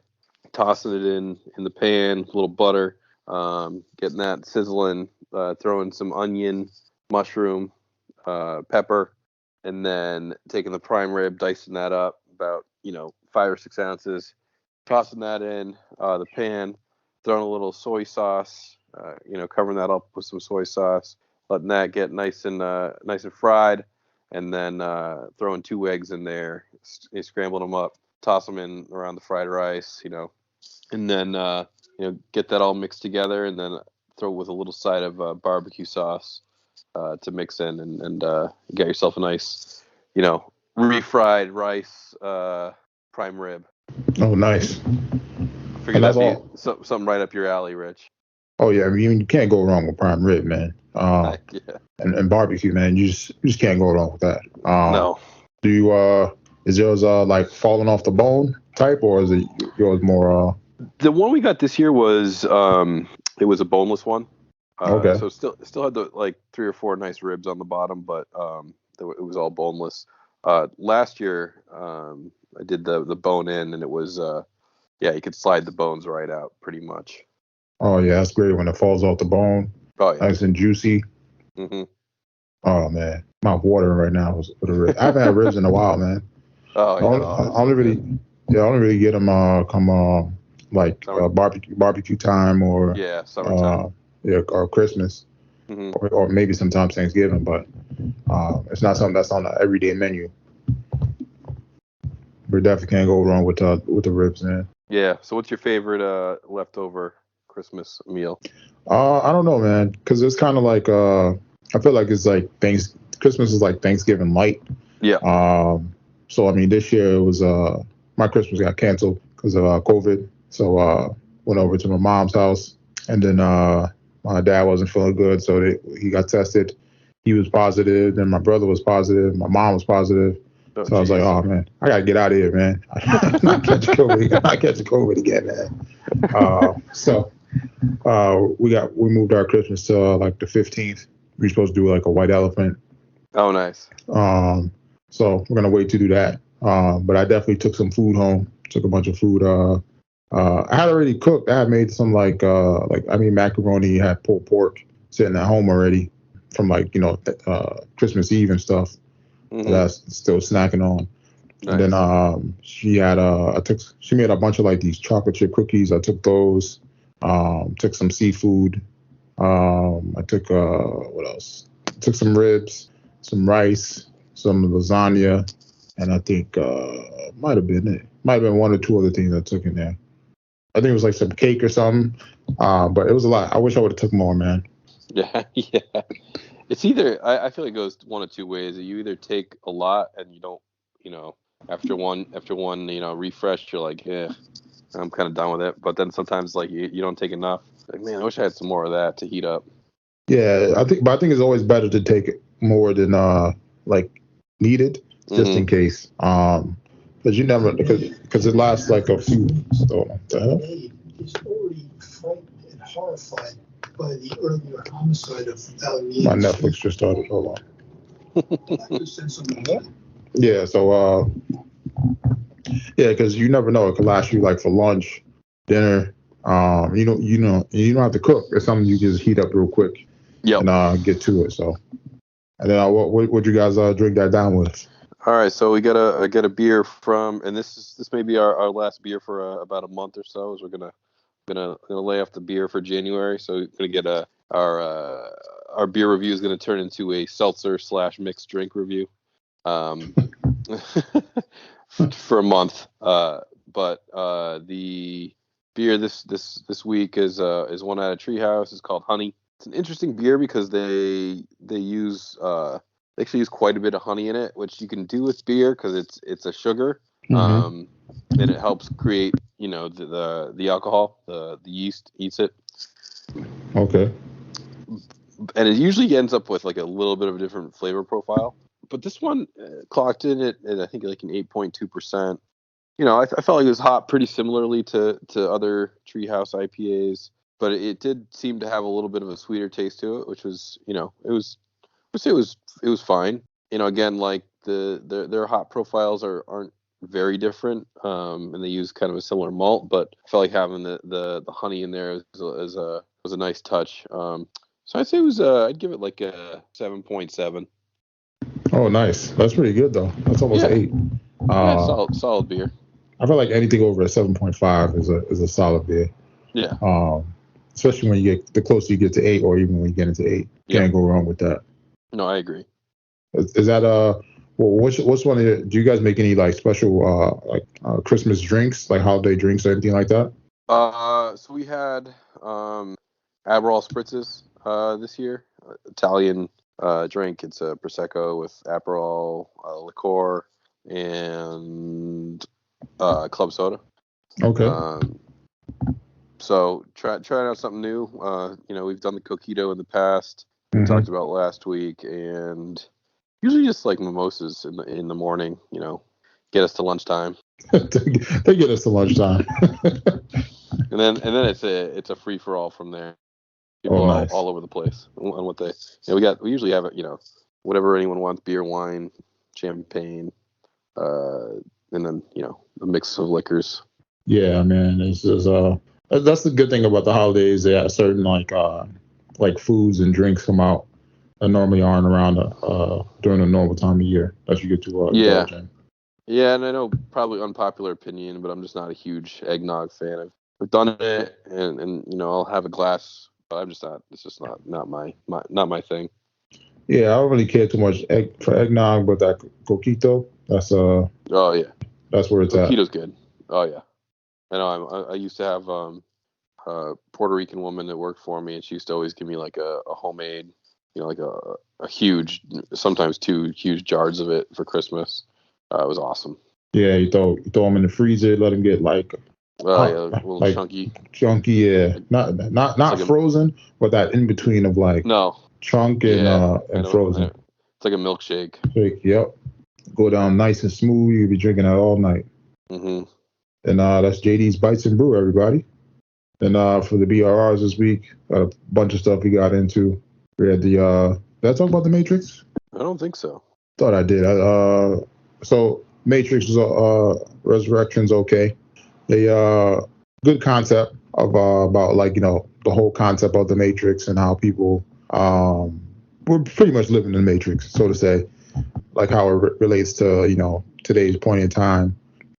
tossing it in the pan, a little butter, getting that sizzling, throwing some onion, mushroom, pepper, and then taking the prime rib, dicing that up about 5 or 6 ounces, tossing that in the pan, throwing a little soy sauce, covering that up with some soy sauce, letting that get nice and fried, and then throwing 2 eggs in there, scrambling them up, toss them in around the fried rice, and then get that all mixed together, and then throw it with a little side of barbecue sauce to mix in, and get yourself a nice, refried rice prime rib.
Oh, nice.
I figured that'd be something right up your alley, Rich.
Oh yeah, I mean you can't go wrong with prime rib, man.
Yeah.
And barbecue, man. You just can't go wrong with that.
No.
Do you is yours like falling off the bone type, or is it yours more?
The one we got this year was it was a boneless one.
Okay.
So still had the like 3 or 4 nice ribs on the bottom, but it was all boneless. Last year I did the bone in, and it was you could slide the bones right out pretty much.
Oh yeah, that's great when it falls off the bone.
Oh yeah,
nice and juicy.
Mm-hmm.
Oh man, mouth watering right now with a rib. I haven't had ribs in a while, man.
Oh yeah,
I only really get them come barbecue time or
summertime.
Or Christmas, or maybe sometimes Thanksgiving, but it's not something that's on the everyday menu. We definitely can't go wrong with the ribs, man.
Yeah. So what's your favorite leftover Christmas meal?
I don't know, man, because it's kind of like I feel like it's like Christmas is like Thanksgiving light.
Yeah.
So I mean, this year it was my Christmas got canceled because of COVID. So went over to my mom's house, and then my dad wasn't feeling good, so he got tested. He was positive. Then my brother was positive. My mom was positive. So I was like, oh man, I gotta get out of here, man. I'm not catching COVID again, man. So we moved our Christmas to like the 15th. We were supposed to do like a white elephant.
Oh, nice.
So we're gonna wait to do that. But I definitely took some food home. Took a bunch of food. I had already cooked. I had made some macaroni. Had pulled pork sitting at home already from Christmas Eve and stuff.
Mm-hmm.
That I'm still snacking on. Nice. And then she made a bunch of like these chocolate chip cookies. I took those. Took some seafood. I took what else? Took some ribs, some rice, some lasagna, and I think might have been 1 or 2 other things I took in there. I think it was like some cake or something. But it was a lot. I wish I would have took more, man.
Yeah. It's either I feel like it goes 1 of 2 ways. You either take a lot and you don't, after one refresh, you're like, yeah, I'm kind of done with it. But then sometimes like you don't take enough. Like, man, I wish I had some more of that to heat up.
Yeah, I think it's always better to take more than needed, just in case. Because you never, because it lasts like a few. So what the hell?
He's already frightened and horrified by the earlier homicide of Alameda.
My Netflix just started. Hold
on.
Yeah. So because you never know. It could last you like for lunch, dinner. You don't have to cook. It's something you just heat up real quick.
Yep.
And get to it. So, and then what you guys drink that down with?
All right, so we got a beer from, and this may be our last beer for about a month or so. As we're gonna lay off the beer for January. So we're gonna get our beer review is gonna turn into a seltzer / mixed drink review, for a month. But the beer this week is one out of Treehouse. It's called Honey. It's an interesting beer because they use they actually use quite a bit of honey in it, which you can do with beer because it's a sugar.
Mm-hmm.
And it helps create, the alcohol. The yeast eats it.
Okay.
And it usually ends up with like a little bit of a different flavor profile. But this one clocked in at I think like an 8.2%. I felt like it was hot pretty similarly to other Treehouse IPAs, but it did seem to have a little bit of a sweeter taste to it, which was, it was fine. Again, like their hop profiles aren't very different, and they use kind of a similar malt, but I felt like having the honey in there was a nice touch. So I'd say I'd give it like a 7.7.
Oh, nice. That's pretty good though. That's almost 8.
Solid beer.
I feel like anything over a 7.5 is a solid beer.
Yeah.
Especially when you get the closer you get to 8, or even when you get into 8, can't go wrong with that.
No, I agree.
Is that what's one of the, do you guys make any like special Christmas drinks, like holiday drinks or anything like that?
So we had Aperol spritzes this year, Italian drink. It's a prosecco with Aperol liqueur and club soda.
Okay.
So trying out something new. We've done the coquito in the past. We talked about last week, and usually just like mimosas in the morning. Get us to lunchtime.
They get us to lunchtime.
and then it's a free for all from there. People
nice.
all over the place on what they. We usually have it. Whatever anyone wants: beer, wine, champagne, and then a mix of liquors.
Yeah, man. It's just that's the good thing about the holidays. They have certain like foods and drinks come out that normally aren't around during a normal time of year that you get to indulge in. Yeah,
and I know probably unpopular opinion, but I'm just not a huge eggnog fan. I've done it, and I'll have a glass, but I'm just not. It's just not my thing.
Yeah, I don't really care too much for eggnog, but that coquito, that's
oh yeah,
that's where it's at.
Coquito's good. Oh yeah, I know. I used to have a Puerto Rican woman that worked for me, and she used to always give me like a homemade, like a huge, sometimes 2 huge jars of it for Christmas. It was awesome.
Yeah, you throw them in the freezer, let them get like
a little
like
chunky.
Chunky, yeah. Not like frozen, but that in between of like chunk and frozen.
It's like a milkshake.
Yep. Go down nice and smooth. You'll be drinking that all night.
Mm-hmm.
And that's JD's Bites and Brew, everybody. And for the BRRs this week, a bunch of stuff we got into. We had did I talk about the Matrix?
I don't think so.
Thought I did. So Matrix Resurrection's okay. They good concept of about like the whole concept of the Matrix and how people we're pretty much living in the Matrix, so to say, like how it relates to today's point in time.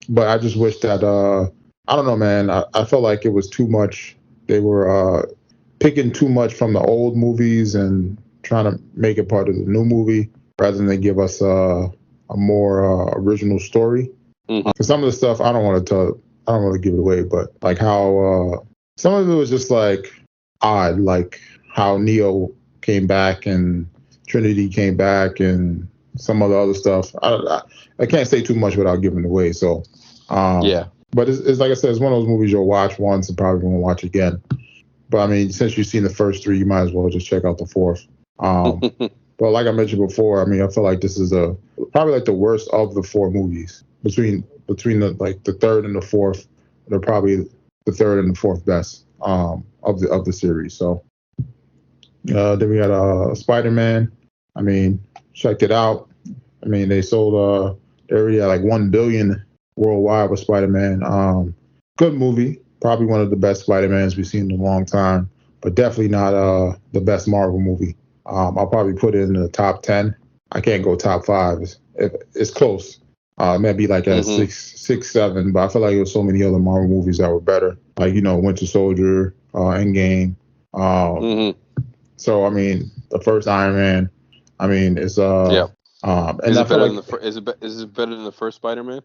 But I just wish that I don't know, man. I felt like it was too much. They were picking too much from the old movies and trying to make it part of the new movie rather than give us a more original story. Mm-hmm. Some of the stuff I don't want to give it away, but like how some of it was just like odd, like how Neo came back and Trinity came back and some of the other stuff. I can't say too much without giving it away. So yeah. But it's like I said, it's one of those movies you'll watch once and probably won't watch again. But I mean, since you've seen the first 3, you might as well just check out the 4th. But like I mentioned before, I mean, I feel like this is probably like the worst of the 4 movies. Between the 3rd and the 4th, they're probably the 3rd and the 4th best of the series. So then we got Spider-Man. I mean, checked it out. I mean, they sold they're already at like 1 billion worldwide with Spider-Man. Good movie. Probably one of the best Spider-Mans we've seen in a long time, but definitely not the best Marvel movie. I'll probably put it in the top 10. I can't go top 5. It's close. Maybe like at 6, 7, but I feel like there was so many other Marvel movies that were better, like Winter Soldier, Endgame. So I mean, the first Iron Man. I mean, it's
yeah.
And
is it better than is it better than the first Spider-Man?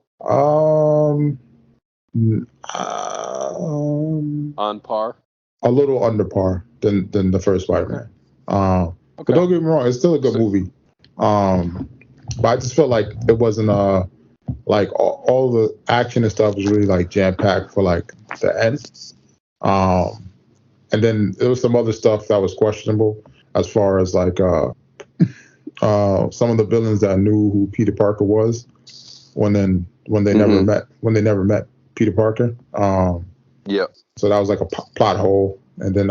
On par?
A little under par than the first Spider-Man. But don't get me wrong, it's still a good movie. But I just felt like it wasn't like all the action and stuff was really like jam packed for like the end. And then there was some other stuff that was questionable as far as like some of the villains that knew who Peter Parker was when they never met Peter Parker.
Yep.
So that was like a plot hole. And then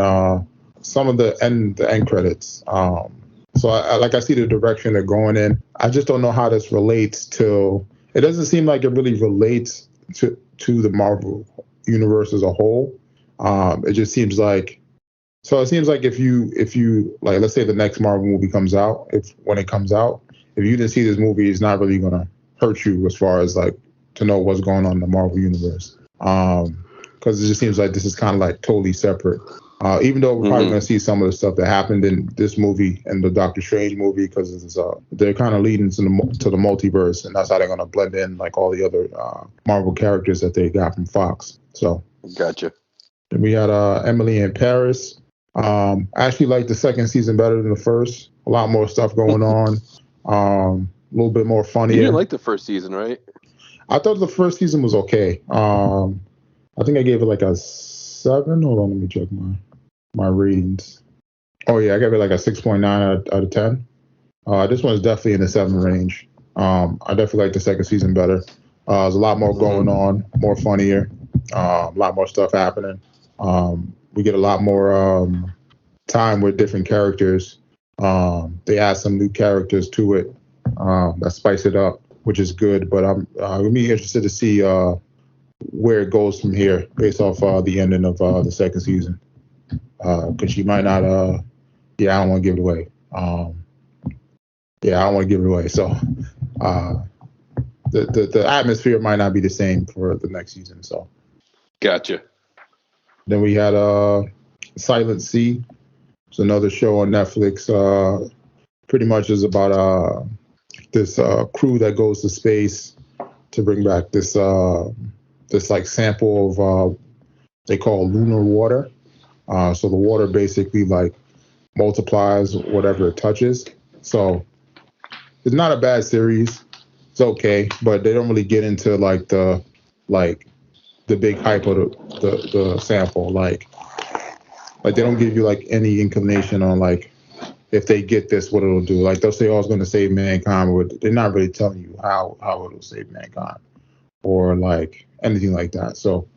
some of the end credits. So I see the direction they're going in. I just don't know how this relates to. It doesn't seem like it really relates to the Marvel universe as a whole. It just seems like. So it seems like if you like, let's say the next Marvel movie comes out, when it comes out, if you didn't see this movie, it's not really gonna hurt you as far as like to know what's going on in the Marvel universe. Because it just seems like this is kind of like totally separate. Even though we're probably going to see some of the stuff that happened in this movie and the Doctor Strange movie, because they're kind of leading to the multiverse, and that's how they're going to blend in like all the other Marvel characters that they got from Fox. So
gotcha.
Then we had Emily in Paris. I actually liked the second season better than the first. A lot more stuff going on. A little bit more funny.
You didn't like the first season, right?
I thought the first season was okay. I think I gave it like a 7. Hold on, let me check my ratings. Oh yeah, I gave it like a 6.9 out of 10. This one's definitely in the 7 range. I definitely like the second season better. There's a lot more going on, more funnier, a lot more stuff happening. We get a lot more time with different characters. They add some new characters to it that spice it up, which is good. But I'm gonna be interested to see where it goes from here based off the ending of the second season. Because she might not. I don't want to give it away. I don't want to give it away. So the atmosphere might not be the same for the next season. So
gotcha.
Then we had Silent Sea. It's another show on Netflix. Pretty much is about this crew that goes to space to bring back this like sample of they call lunar water. So the water basically like multiplies whatever it touches. So it's not a bad series. It's okay, but they don't really get into like the big hype of the sample. Like they don't give you like any inclination on like if they get this, what it'll do. Like they'll say, "Oh, it's going to save mankind," but they're not really telling you how it'll save mankind or like anything like that. So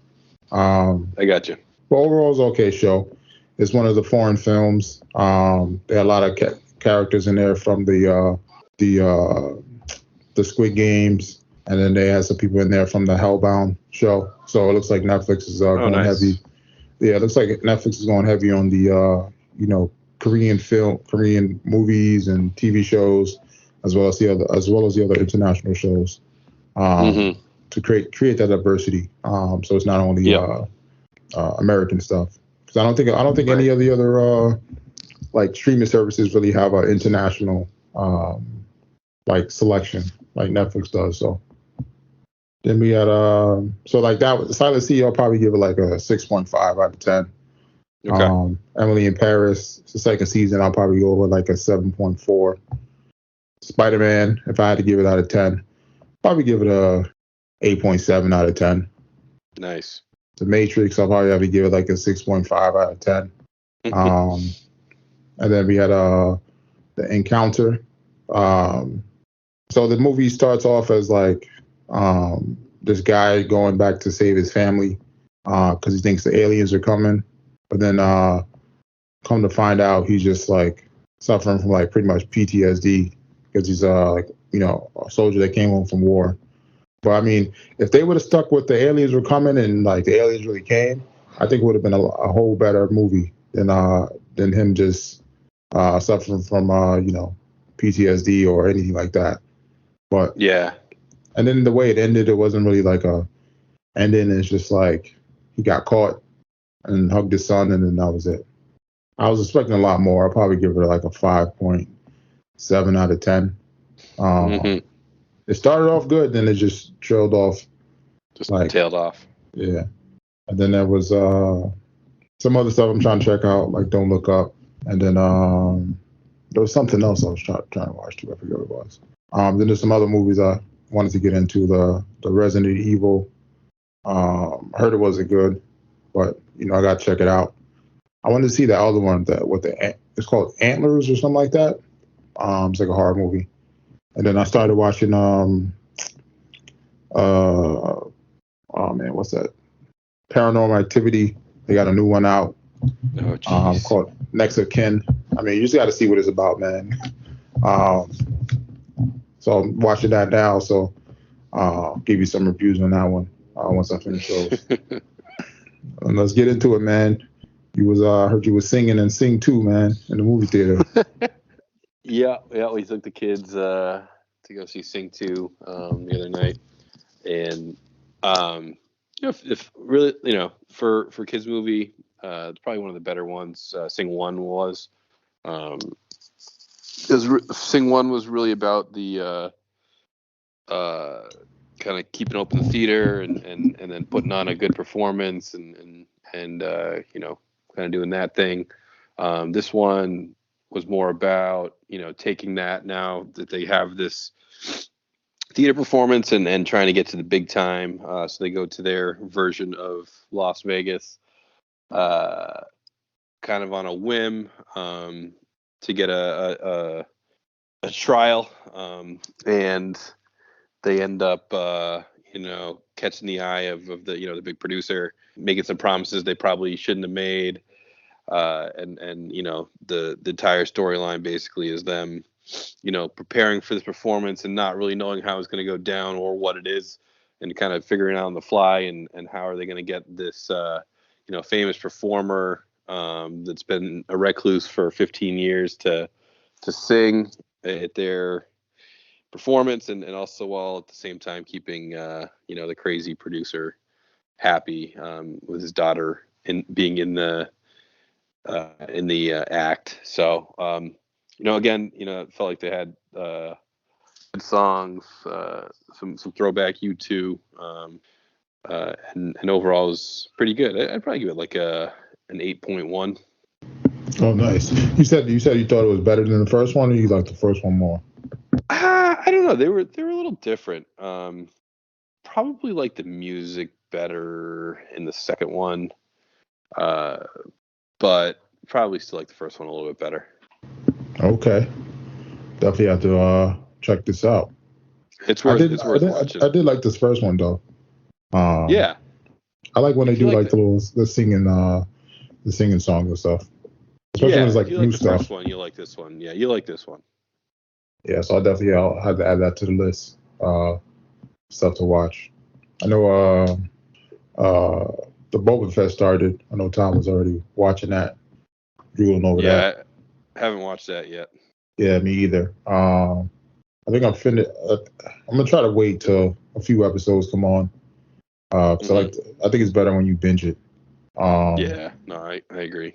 I got you.
But overall, it's an okay show. It's one of the foreign films. There are a lot of characters in there from the Squid Games, and then they have some people in there from the Hellbound show. So it looks like Netflix is going heavy. Yeah, it looks like Netflix is going heavy on the Korean movies and TV shows, as well as the other international shows, to create that diversity. So it's not only American stuff. Because I don't think any of the other like streaming services really have an international like selection like Netflix does. So then we had so like that Silent Sea, I'll probably give it like a 6.5 out of 10.
Okay.
Emily in Paris, it's the second season, I'll probably go with like a 7.4. Spider-Man, if I had to give it out of 10, probably give it a 8.7 out of 10.
Nice.
The Matrix, I'll probably have to give it like a 6.5 out of 10. And then we had The Encounter. So the movie starts off as like this guy going back to save his family because he thinks the aliens are coming. But then come to find out he's just like suffering from like pretty much PTSD because he's a soldier that came home from war. But I mean, if they would have stuck with the aliens were coming and like the aliens really came, I think it would have been a whole better movie than him just suffering from PTSD or anything like that. But
yeah,
and then the way it ended, it wasn't really like a ending. It's just like he got caught and hugged his son, and then that was it. I was expecting a lot more. I'll probably give it like a 5.7 out of 10. It started off good, then it just trailed off.
Just like, tailed off.
Yeah. And then there was some other stuff I'm trying to check out, like Don't Look Up. And then there was something else I was trying to watch too. I forget what it was. Then there's some other movies I wanted to get into. The Resident Evil. I heard it wasn't good, but I got to check it out. I wanted to see the other one it's called Antlers or something like that. It's like a horror movie. And then I started watching oh man, what's that? Paranormal Activity. They got a new one out. Called Next of Kin. I mean, you just got to see what it's about, man. So I'm watching that now. So give you some reviews on that one once I finish those. And let's get into it, man. I heard you was singing and Sing 2, man, in the movie theater.
Yeah. We took the kids to go see Sing 2 the other night, and if really, for kids movie, it's probably one of the better ones. Sing 1 was. Sing 1 was really about the kind of keeping open the theater and then putting on a good performance and kind of doing that thing. This one was more about taking that now that they have this theater performance and trying to get to the big time. So they go to their version of Las Vegas, kind of on a whim, to get a trial, and they end up catching the eye of the the big producer, making some promises they probably shouldn't have made, and the entire storyline basically is them preparing for this performance and not really knowing how it's going to go down or what it is, and kind of figuring out on the fly and how are they going to get this famous performer that's been a recluse for 15 years to sing at their performance, and also while at the same time keeping the crazy producer happy with his daughter being in the act. So again, it felt like they had good songs, some throwback U2, and overall it was pretty good. I'd probably give it like an 8.1.
Oh, nice. You said you thought it was better than the first one, or you liked the first one more?
I don't know. They were a little different. Probably like the music better in the second one, but probably still like the first one a little bit better.
Okay, definitely have to check this out.
It's worth watching.
I did like this first one though.
Yeah,
I like when they do like the singing songs and stuff. Especially when it's like new stuff.
First one, you like this one. Yeah, you like this one.
Yeah, so I'll have to add that to the list. Stuff to watch. I know the Boba Fett started. I know Tom was already watching that, drooling over that.
Yeah, I haven't watched that yet.
Yeah, me either. I think I'm gonna try to wait till a few episodes come on. Because I think it's better when you binge it.
Yeah, no, I agree.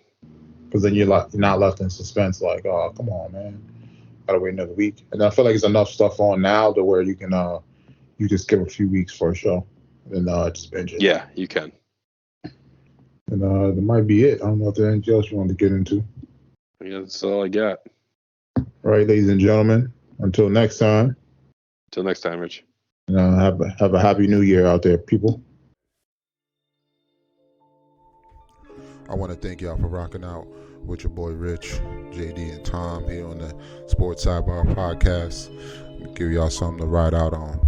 Because then you're not left in suspense. Like, oh, come on, man, gotta wait another week. And I feel like it's enough stuff on now to where you can you just give a few weeks for a show and just binge it.
Yeah, you can.
And that might be it. I don't know if there's anything else you want to get into.
Yeah, that's all I got.
All right, ladies and gentlemen. Until next time.
Until next time, Rich.
Have a happy new year out there, people.
I want to thank y'all for rocking out with your boy Rich, JD, and Tom here on the Sports Sidebar Podcast. Give y'all something to ride out on.